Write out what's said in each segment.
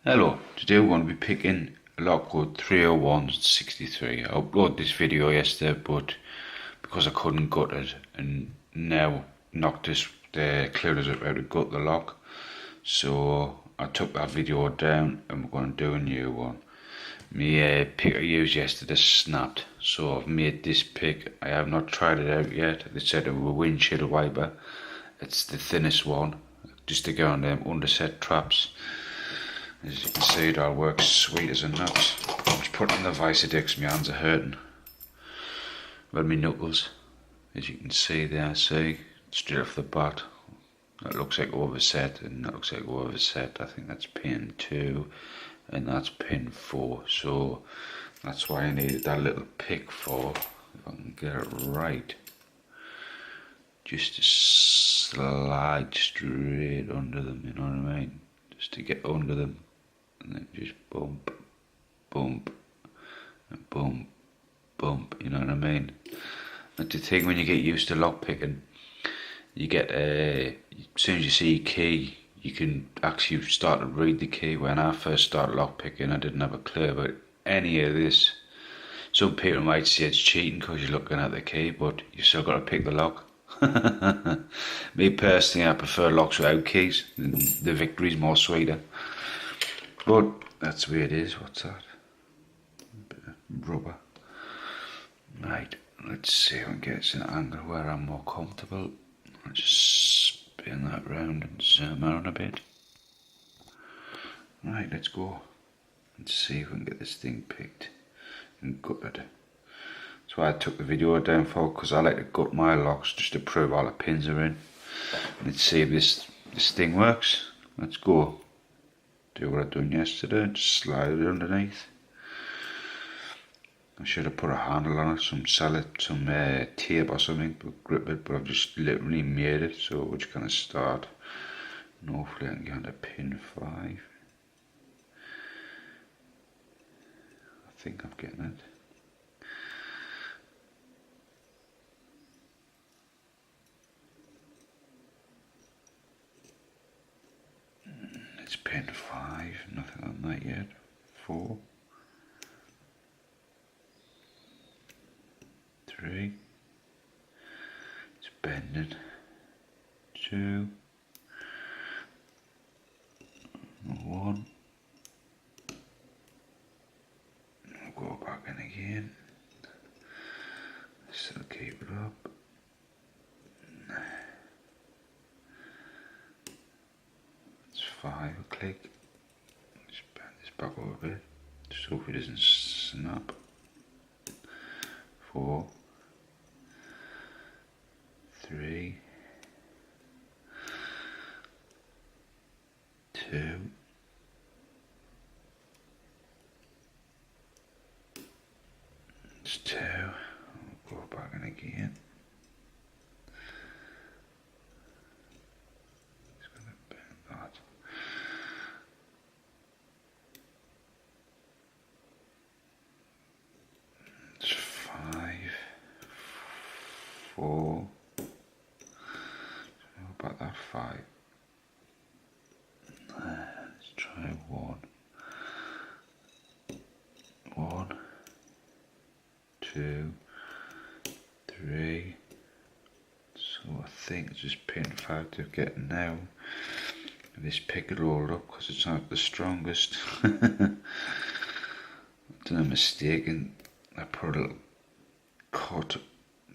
Hello, today we're going to be picking LOCKWOOD-301 63. I uploaded this video yesterday, but because I couldn't gut it, and now Noctis cleared us up how to gut the lock, so I took that video down and we're going to do a new one. My pick I used yesterday snapped, so I've made this pick. I have not tried it out yet. They said it was a windshield wiper. It's the thinnest one, just to go on them underset traps. As you can see, it all works sweet as a nut. I'm just putting on the Visodix, my hands are hurting. Well, my knuckles, as you can see there, see, straight off the bat. That looks like overset, and that looks like overset. I think that's pin 2, and that's pin 4. So that's why I needed that little pick for, if I can get it right. Just to slide straight under them, you know what I mean? Just to get under them. And then just bump, bump, and bump, bump, you know what I mean? That's the thing when you get used to lock picking, you get, as soon as you see a key, you can actually start to read the key. When I first started lock picking, I didn't have a clue about any of this. Some people might say it's cheating because you're looking at the key, but you still got to pick the lock. Me personally, I prefer locks without keys. The victory's more sweeter. But that's the way it is. What's that? A bit of rubber. Right, let's see if I can get an angle where I'm more comfortable. I'll just spin that round and zoom out a bit. Right, let's go. Let's see if we can get this thing picked and gutted. That's why I took the video down for, because I like to gut my locks just to prove all the pins are in. Let's see if this thing works. Let's go. Do what I done yesterday, just slide it underneath. I should have put a handle on it, some tape or something to grip it, but I've just literally made it, so we're just going to start. And hopefully I can get into pin 5. I think I'm getting it. It's pin 5, nothing on that yet. 4, 3, it's bending. 2, 1. We'll go back in again. Still keep it up. It's 5, a click. Just bend this back over a bit. Just hope it doesn't snap. 4, 3, 2, it's 2, we'll go back in again. Just gonna bend that. It's 5, 4, how about that 5? Let's try 1, 1, 2, 3. So I think it's just pin 5 to get now. This pick it rolled up because it's not the strongest. I done a mistake and I put a little cut.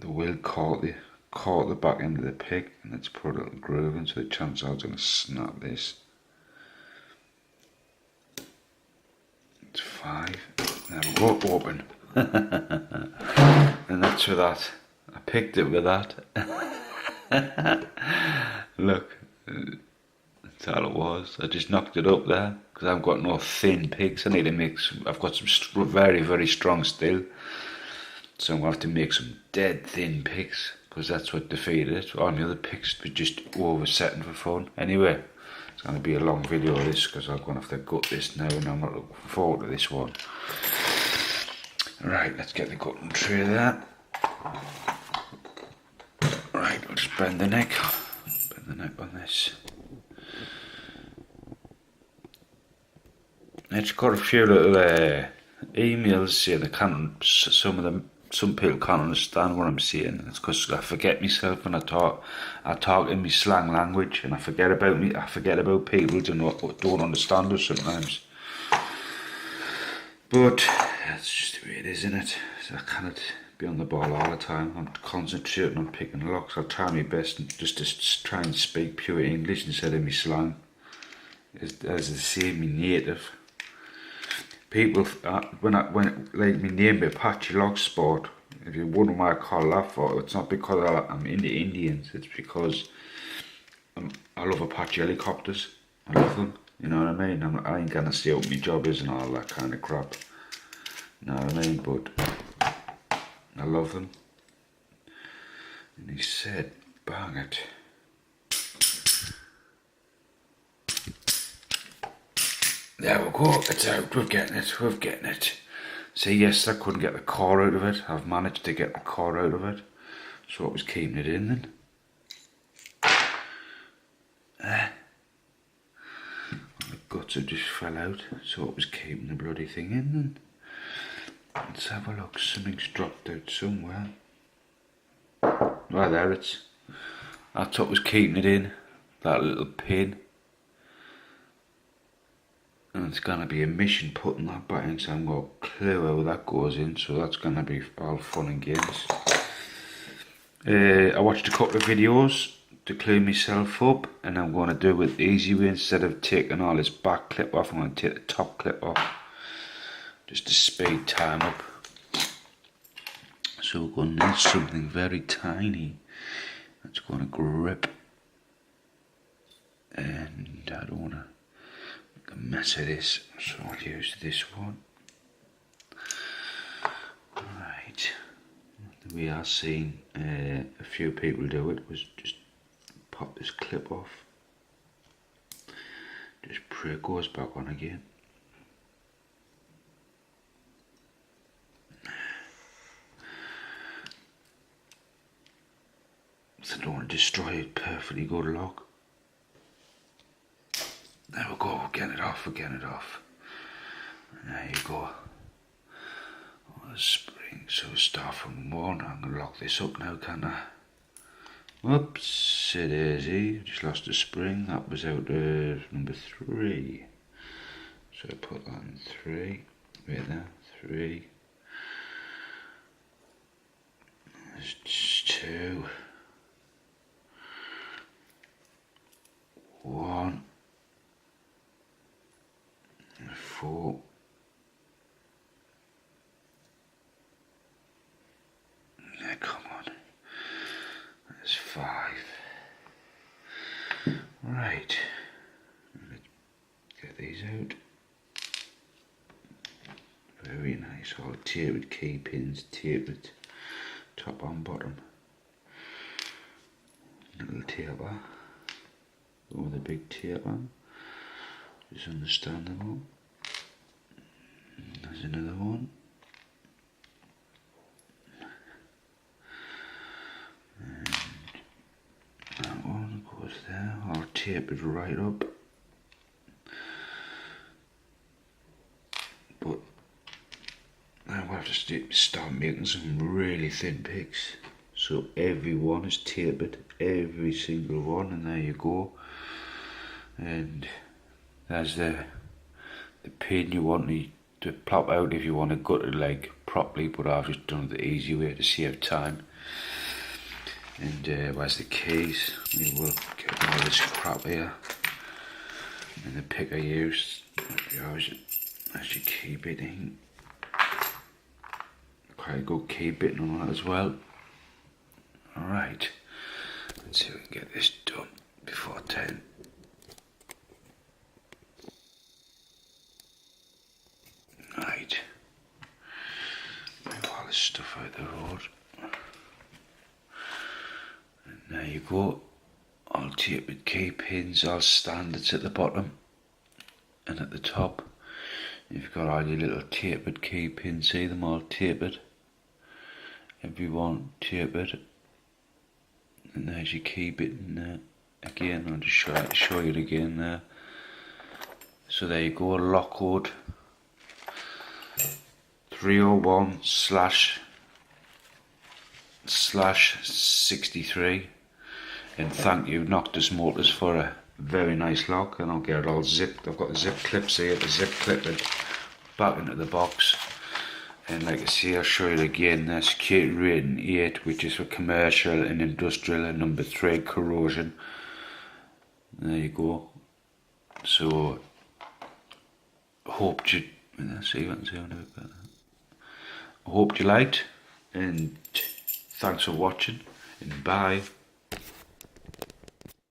The wheel caught the back end of the pick, and let's put a little groove in, so the chance I was going to snap this. It's 5. Now we'll go open. And that's with that. I picked it with that. Look, that's all it was. I just knocked it up there because I've got no thin picks. I need to make some. I've got some very, very strong steel, so I'm going to have to make some dead thin picks because that's what defeated it. All the other picks were just oversetting for fun. Anyway, it's going to be a long video of this because I'm going to have to gut this now, and I'm not looking forward to this one. Right, let's get the gutting tray there. Right, we'll just bend the neck on this. It's got a few little emails saying they can't. Some people can't understand what I'm saying. It's because I forget myself when I talk. I talk in my slang language, and I forget about me. I forget about people who don't understand us sometimes. But that's just the way it is, isn't it? So I cannot be on the ball all the time. I'm concentrating on picking locks. I'll try my best and just to try and speak pure English instead of my slang, as they say, me native. People, when like my name be Apache Lock Sport, if you wonder why I call that for, it's not because I'm into Indians, it's because I love Apache helicopters. I love them, you know what I mean? I ain't gonna say what my job is and all that kind of crap, you know what I mean? But I love them. And he said, bang it. There we go, it's out, we're getting it. See, yes, I couldn't get the core out of it. I've managed to get the core out of it. So I was keeping it in then. The guts have just fell out, so it was keeping the bloody thing in then. Let's have a look, something's dropped out somewhere. Well, there it's. That's what was keeping it in, that little pin. And it's going to be a mission putting that back in, so I haven't got a clue how that goes in, so that's going to be all fun and games. I watched a couple of videos to clean myself up, and I'm going to do it the easy way. Instead of taking all this back clip off, I'm going to take the top clip off, just to speed time up. So we're going to need something very tiny that's going to grip, and I don't want to a mess of this, so I'll use this one. Right, we are seeing a few people do it, was just pop this clip off, just pray it goes back on again. So I don't want to destroy a perfectly good lock. There we go, we're getting it off. There you go. Oh, the spring, so start from one. I'm going to lock this up now, can't I? Whoops, it is easy. Just lost the spring. That was out of number 3. So I put that in 3. Right there, 3. There's 2. 1. 4. Yeah, come on. That's 5. Right. Let's get these out. Very nice. All tapered key pins, tapered top and bottom. Little taper. With a big taper. Just understandable. There's another one. And that one goes there. I'll tape it right up. But now we'll have to start making some really thin picks. So every one is tapered, every single one, and there you go. And there's the pin you want to plop out if you want to gut the leg properly, but I've just done it the easy way to save time. And where's the keys? We will get all this crap here. And the pick I used, actually key bitting. Quite a good key bitting on that as well. Alright, let's see if we can get this done before 10. Right, move all this stuff out the road. And there you go, all tapered key pins, all standards at the bottom and at the top. You've got all your little tapered key pins, see them all tapered, every one tapered. And there's your key bit in there. Again, I'll just show you it again there. So there you go, Lockwood 301 slash 63. And thank you Noctis Motors for a very nice lock, and I'll get it all zipped. I've got the zip clips here to zip clip it back into the box. And like I say, I'll show you again, the security rating 8, which is for commercial and industrial, and number 3, corrosion. There you go. So hope you, let's see if I can see a bit better. I hope you liked, and thanks for watching, and bye.